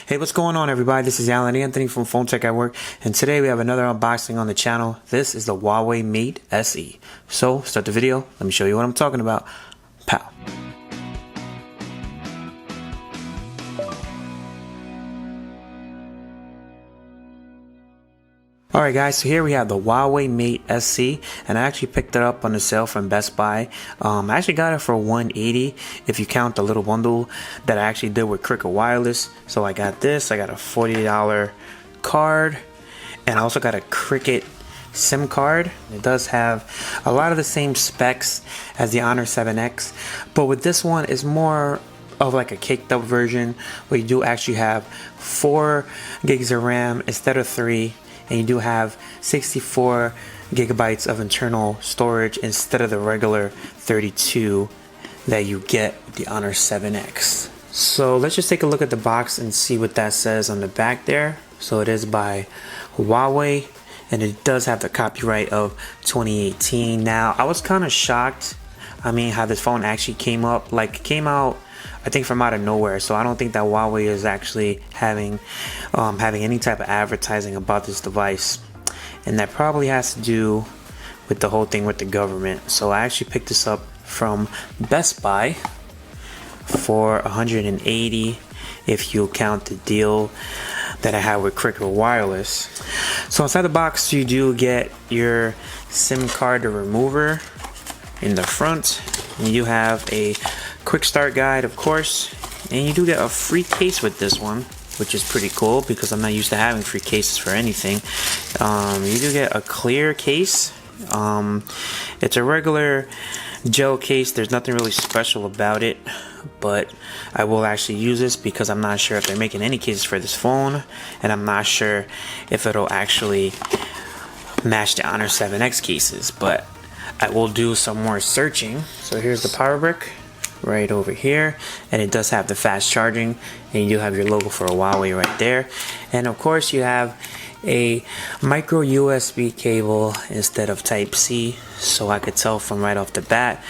Hey, what's going on, everybody? This is Alan Anthony from Phone Tech at Work, and today we have another unboxing on the channel. This is the HUAWEI Mate SE. So, start the video. Let me show you what I'm talking about. Pow. Alright guys, so here we have the HUAWEI Mate SE, and I actually picked it up on the sale from Best Buy. I actually got it for $180 if you count the little bundle that I actually did with Cricket Wireless. So I got this, I got a $40 card, and I also got a Cricket SIM card. It does have a lot of the same specs as the Honor 7X, but with this one it's more of like a caked up version where you do actually have 4 gigs of RAM instead of 3. And you do have 64 gigabytes of internal storage instead of the regular 32 that you get with the Honor 7X. So let's just take a look at the box and see what that says on the back there. So it is by HUAWEI, and it does have the copyright of 2018. Now I was kind of shocked, how this phone actually came up. Like, it came out, I think, from out of nowhere. So I don't think that HUAWEI is actually having any type of advertising about this device, and that probably has to do with the whole thing with the government. So I actually picked this up from Best Buy for $180 if you count the deal that I had with Cricket Wireless. So inside the box you do get your SIM card remover in the front, and you have a quick start guide, of course, and you do get a free case with this one, which is pretty cool because I'm not used to having free cases for anything. You do get a clear case. It's a regular gel case. There's nothing really special about it, but I will actually use this because I'm not sure if they're making any cases for this phone, and I'm not sure if it'll actually match the Honor 7X cases, but I will do some more searching. So here's the power brick right over here, and it does have the fast charging, and you do have your logo for HUAWEI right there, and of course you have a micro USB cable instead of Type-C. So I could tell from right off the bat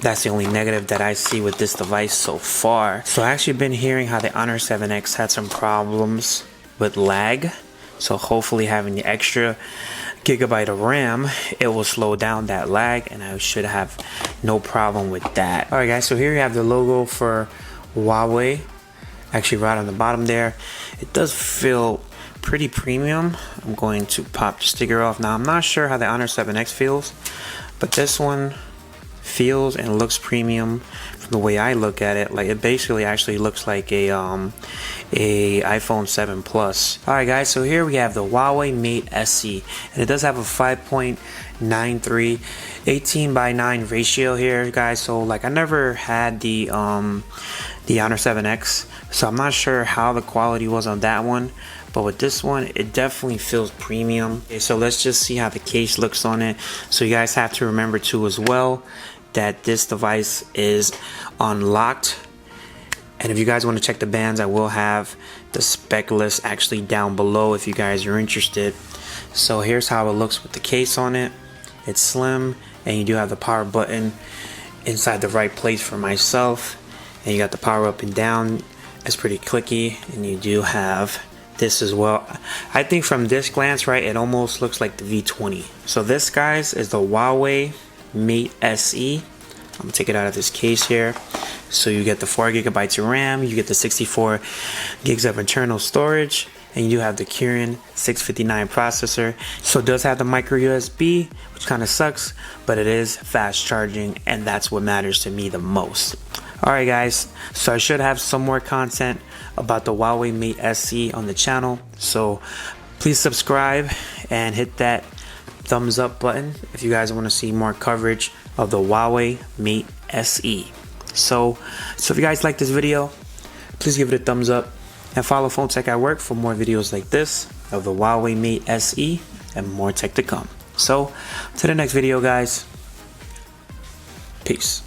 that's the only negative that I see with this device so far. So I actually been hearing how the Honor 7X had some problems with lag, so hopefully having the extra gigabyte of RAM, it will slow down that lag, and I should have no problem with that. Alright guys, so here you have the logo for HUAWEI, actually right on the bottom there. It does feel pretty premium. I'm going to pop the sticker off. Now I'm not sure how the Honor 7X feels, but this one feels and looks premium from the way I look at it. Like, it basically actually looks like a iPhone 7 Plus. Alright guys, so here we have the HUAWEI Mate SE, and it does have a 5.93 18:9 ratio here, guys. So like, I never had the Honor 7X, so I'm not sure how the quality was on that one, but with this one it definitely feels premium. Okay, so let's just see how the case looks on it. So you guys have to remember too as well that this device is unlocked, and if you guys want to check the bands, I will have the spec list actually down below if you guys are interested. So here's how it looks with the case on it. It's slim, and you do have the power button inside the right place for myself, and you got the power up and down. It's pretty clicky, and you do have this as well. I think from this glance, right, it almost looks like the V20. So this, guys, is the HUAWEI Mate SE. I'm gonna take it out of this case here. So you get the 4 gigabytes of RAM, you get the 64 gigs of internal storage, and you do have the Kirin 659 processor. So it does have the micro USB, which kind of sucks, but it is fast charging, and that's what matters to me the most. Alright guys, so I should have some more content about the HUAWEI Mate SE on the channel, so please subscribe and hit that thumbs up button if you guys want to see more coverage of the HUAWEI Mate SE. So if you guys like this video, please give it a thumbs up, and follow Phone Tech at Work for more videos like this of the HUAWEI Mate SE and more tech to come. So to the next video, guys. Peace.